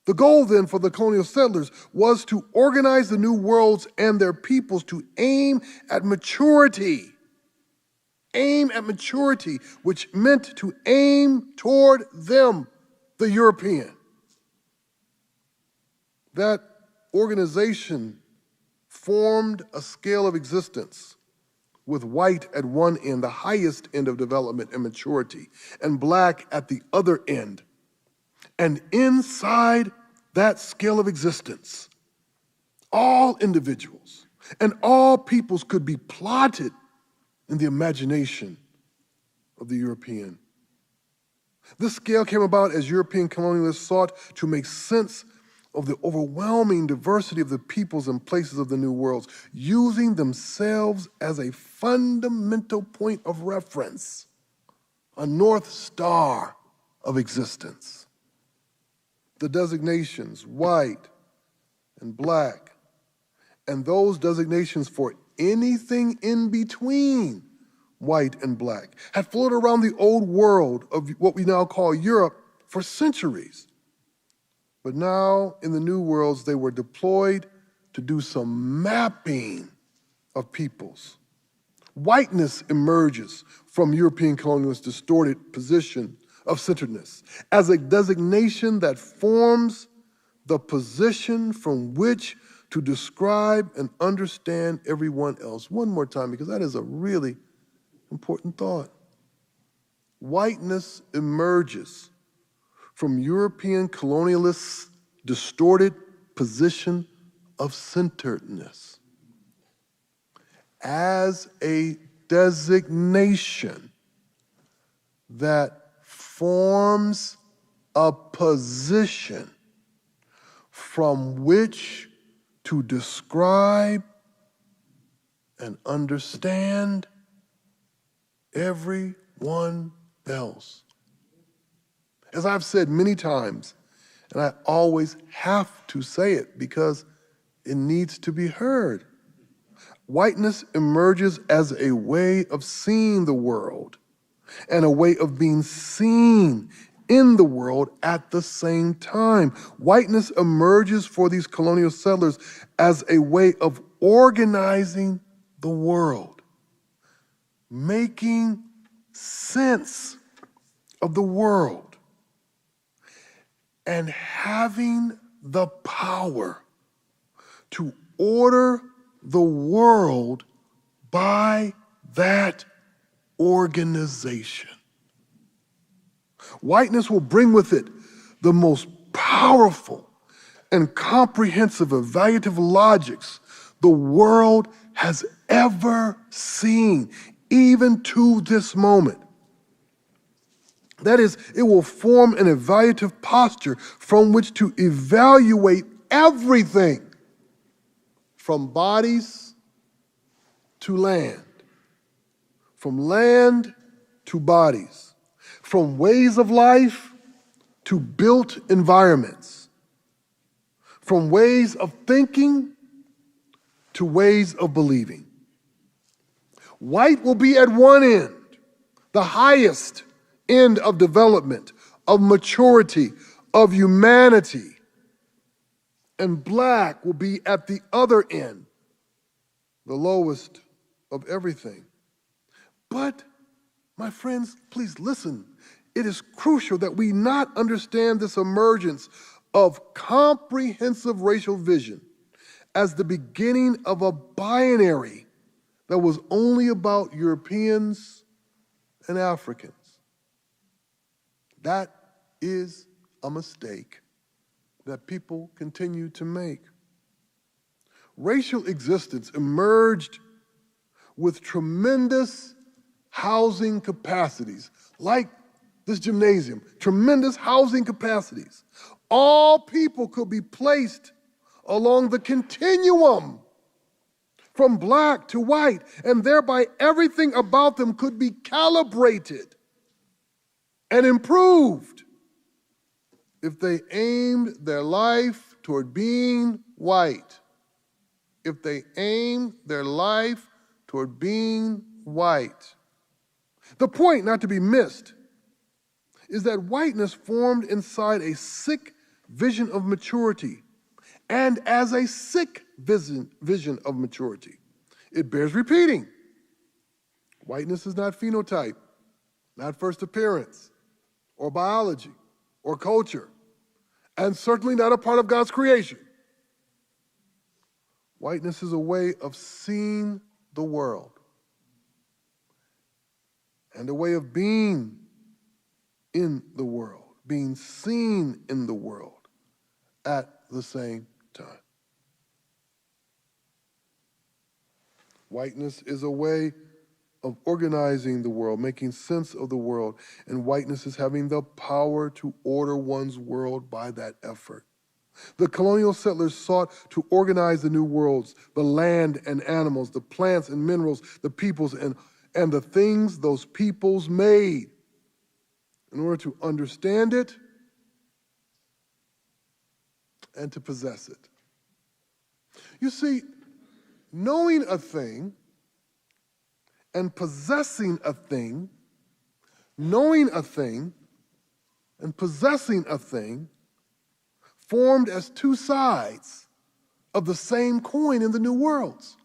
The goal then for the colonial settlers was to organize the new worlds and their peoples to aim at maturity. Aim at maturity, which meant to aim toward them, the European. That organization formed a scale of existence with white at one end, the highest end of development and maturity, and black at the other end. And inside that scale of existence, all individuals and all peoples could be plotted in the imagination of the European. This scale came about as European colonialists sought to make sense of the overwhelming diversity of the peoples and places of the new worlds, using themselves as a fundamental point of reference, a North Star of existence. The designations, white and black, and those designations for anything in between white and black, had floated around the old world of what we now call Europe for centuries. But now, in the new worlds, they were deployed to do some mapping of peoples. Whiteness emerges from European colonialists' distorted position of centeredness as a designation that forms the position from which to describe and understand everyone else. One more time, because that is a really important thought. Whiteness emerges from European colonialists' distorted position of centeredness as a designation that forms a position from which to describe and understand everyone else. As I've said many times, and I always have to say it because it needs to be heard, whiteness emerges as a way of seeing the world and a way of being seen in the world at the same time. Whiteness emerges for these colonial settlers as a way of organizing the world, making sense of the world, and having the power to order the world by that organization. Whiteness will bring with it the most powerful and comprehensive evaluative logics the world has ever seen, even to this moment. That is, it will form an evaluative posture from which to evaluate everything, from bodies to land, from land to bodies, from ways of life to built environments, from ways of thinking to ways of believing. White will be at one end, the highest end of development, of maturity, of humanity, and black will be at the other end, the lowest of everything. But, my friends, please listen. It is crucial that we not understand this emergence of comprehensive racial vision as the beginning of a binary that was only about Europeans and Africans. That is a mistake that people continue to make. Racial existence emerged with tremendous housing capacities, like this gymnasium, tremendous housing capacities. All people could be placed along the continuum from black to white, and thereby everything about them could be calibrated and improved if they aimed their life toward being white. If they aimed their life toward being white. The point not to be missed is that whiteness formed inside a sick vision of maturity and as a sick vision of maturity. It bears repeating. Whiteness is not phenotype, not first appearance, or biology, or culture, and certainly not a part of God's creation. Whiteness is a way of seeing the world and a way of being in the world, being seen in the world at the same time. Whiteness is a way of organizing the world, making sense of the world, and whiteness is having the power to order one's world by that effort. The colonial settlers sought to organize the new worlds, the land and animals, the plants and minerals, the peoples and the things those peoples made in order to understand it and to possess it. You see, knowing a thing and possessing a thing, knowing a thing and possessing a thing, formed as two sides of the same coin in the new worlds.